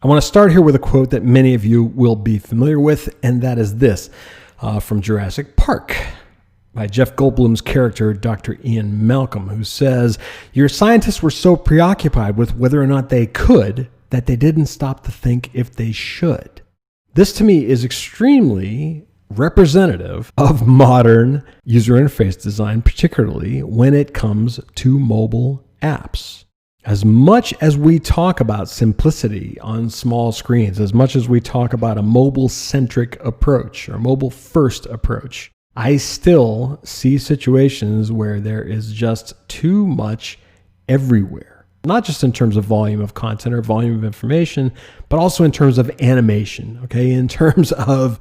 I want to start here with a quote that many of you will be familiar with, and that is this from Jurassic Park by Jeff Goldblum's character, Dr. Ian Malcolm, who says, "Your scientists were so preoccupied with whether or not they could that they didn't stop to think if they should." This to me is extremely representative of modern user interface design, particularly when it comes to mobile apps. As much as we talk about simplicity on small screens, as much as we talk about a mobile-centric approach or mobile-first approach, I still see situations where there is just too much everywhere. Not just in terms of volume of content or volume of information, but also in terms of animation, okay? In terms of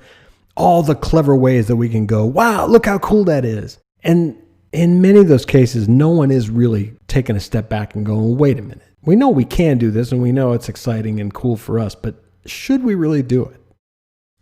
all the clever ways that we can go, wow, look how cool that is. And in many of those cases, no one is really taking a step back and going, wait a minute. We know we can do this and we know it's exciting and cool for us, but should we really do it?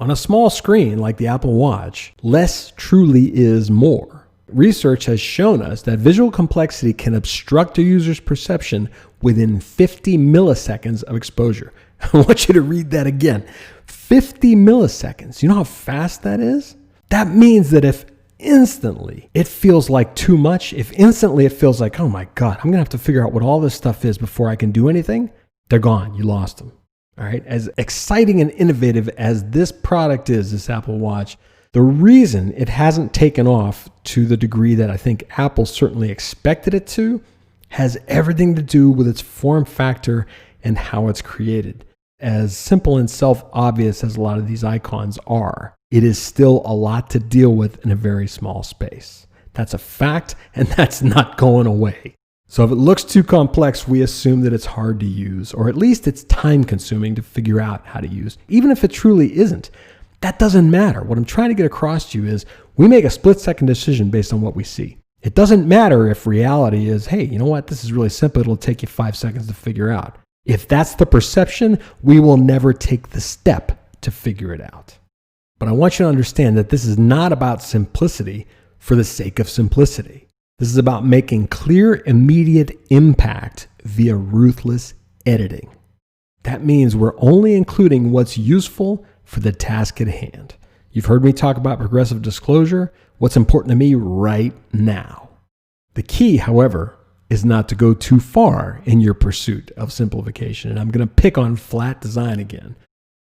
On a small screen like the Apple Watch, less truly is more. Research has shown us that visual complexity can obstruct a user's perception within 50 milliseconds of exposure. I want you to read that again. 50 milliseconds. You know how fast that is? That means that if instantly it feels like too much, if instantly it feels like, oh my God, I'm going to have to figure out what all this stuff is before I can do anything, they're gone. You lost them. All right. As exciting and innovative as this product is, this Apple Watch, the reason it hasn't taken off to the degree that I think Apple certainly expected it to has everything to do with its form factor and how it's created. As simple and self-obvious as a lot of these icons are, it is still a lot to deal with in a very small space. That's a fact, and that's not going away. So if it looks too complex, we assume that it's hard to use, or at least it's time-consuming to figure out how to use, even if it truly isn't. That doesn't matter. What I'm trying to get across to you is we make a split-second decision based on what we see. It doesn't matter if reality is, hey, you know what? This is really simple. It'll take you 5 seconds to figure out. If that's the perception, we will never take the step to figure it out. But I want you to understand that this is not about simplicity for the sake of simplicity. This is about making clear, immediate impact via ruthless editing. That means we're only including what's useful for the task at hand. You've heard me talk about progressive disclosure. What's important to me right now. The key, however, is not to go too far in your pursuit of simplification. And I'm going to pick on flat design again.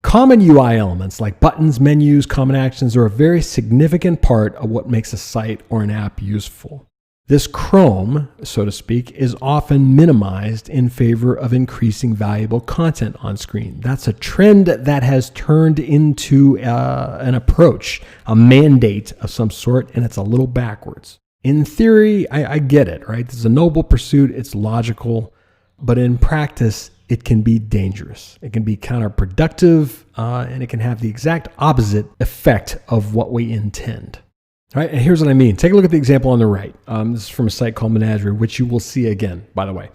Common UI elements like buttons, menus, common actions are a very significant part of what makes a site or an app useful. This Chrome, so to speak, is often minimized in favor of increasing valuable content on screen. That's a trend that has turned into an approach, a mandate of some sort, and it's a little backwards. In theory, I get it, right? This is a noble pursuit, it's logical, but in practice, it can be dangerous. It can be counterproductive, and it can have the exact opposite effect of what we intend. All right, and here's what I mean. Take a look at the example on the right. This is from a site called Menagerie, which you will see again, by the way.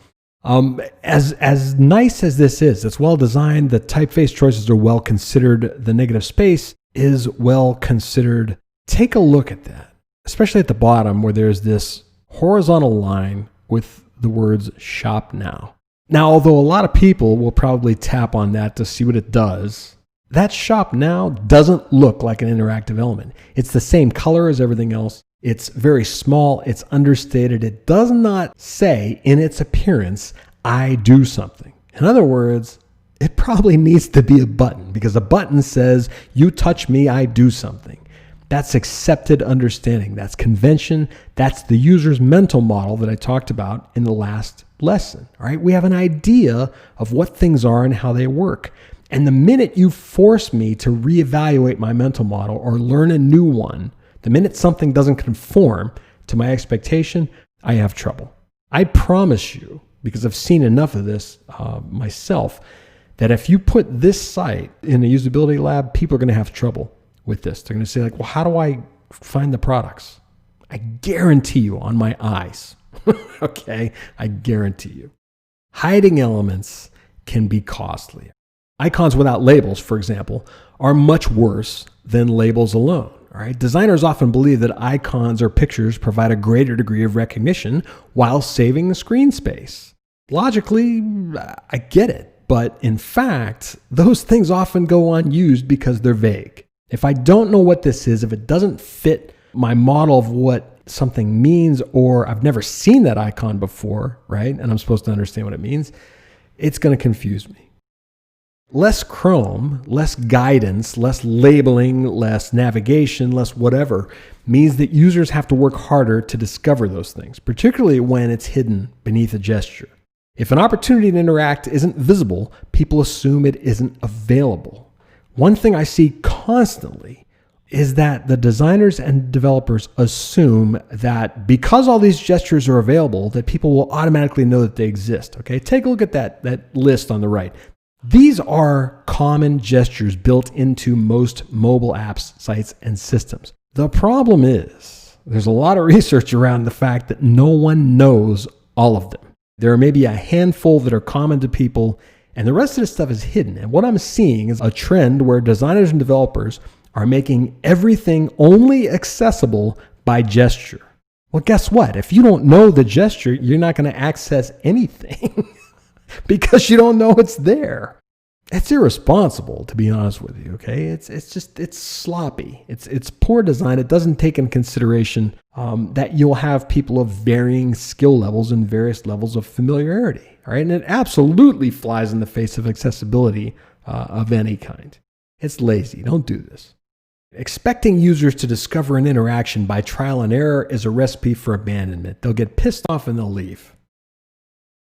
As nice as this is, it's well designed, the typeface choices are well considered, the negative space is well considered. Take a look at that, especially at the bottom where there's this horizontal line with the words Shop Now. Now, although a lot of people will probably tap on that to see what it does, that Shop Now doesn't look like an interactive element. It's the same color as everything else. It's very small. It's understated. It does not say in its appearance, I do something. In other words, it probably needs to be a button because a button says, you touch me, I do something. That's accepted understanding. That's convention. That's the user's mental model that I talked about in the last lesson. All right, we have an idea of what things are and how they work. And the minute you force me to reevaluate my mental model or learn a new one, the minute something doesn't conform to my expectation, I have trouble. I promise you, because I've seen enough of this myself, that if you put this site in a usability lab, people are going to have trouble with this. They're going to say like, well, how do I find the products? I guarantee you on my eyes. Okay, I guarantee you. Hiding elements can be costly. Icons without labels, for example, are much worse than labels alone. All right? Designers often believe that icons or pictures provide a greater degree of recognition while saving screen space. Logically, I get it. but in fact, those things often go unused because they're vague. If I don't know what this is, if it doesn't fit my model of what something means, or I've never seen that icon before, right? And I'm supposed to understand what it means, it's going to confuse me. Less Chrome, less guidance, less labeling, less navigation, less whatever, means that users have to work harder to discover those things, particularly when it's hidden beneath a gesture. If an opportunity to interact isn't visible, people assume it isn't available. One thing I see constantly is that the designers and developers assume that because all these gestures are available, that people will automatically know that they exist. Okay, take a look at that list on the right. These are common gestures built into most mobile apps, sites, and systems. The problem is there's a lot of research around the fact that no one knows all of them. There are maybe a handful that are common to people, and the rest of the stuff is hidden. And what I'm seeing is a trend where designers and developers are making everything only accessible by gesture. Well, guess what? If you don't know the gesture, you're not going to access anything because you don't know it's there. It's irresponsible, to be honest with you, okay? It's sloppy. It's poor design. It doesn't take in consideration that you'll have people of varying skill levels and various levels of familiarity, all right? And it absolutely flies in the face of accessibility of any kind. It's lazy. Don't do this. Expecting users to discover an interaction by trial and error is a recipe for abandonment. They'll get pissed off and they'll leave.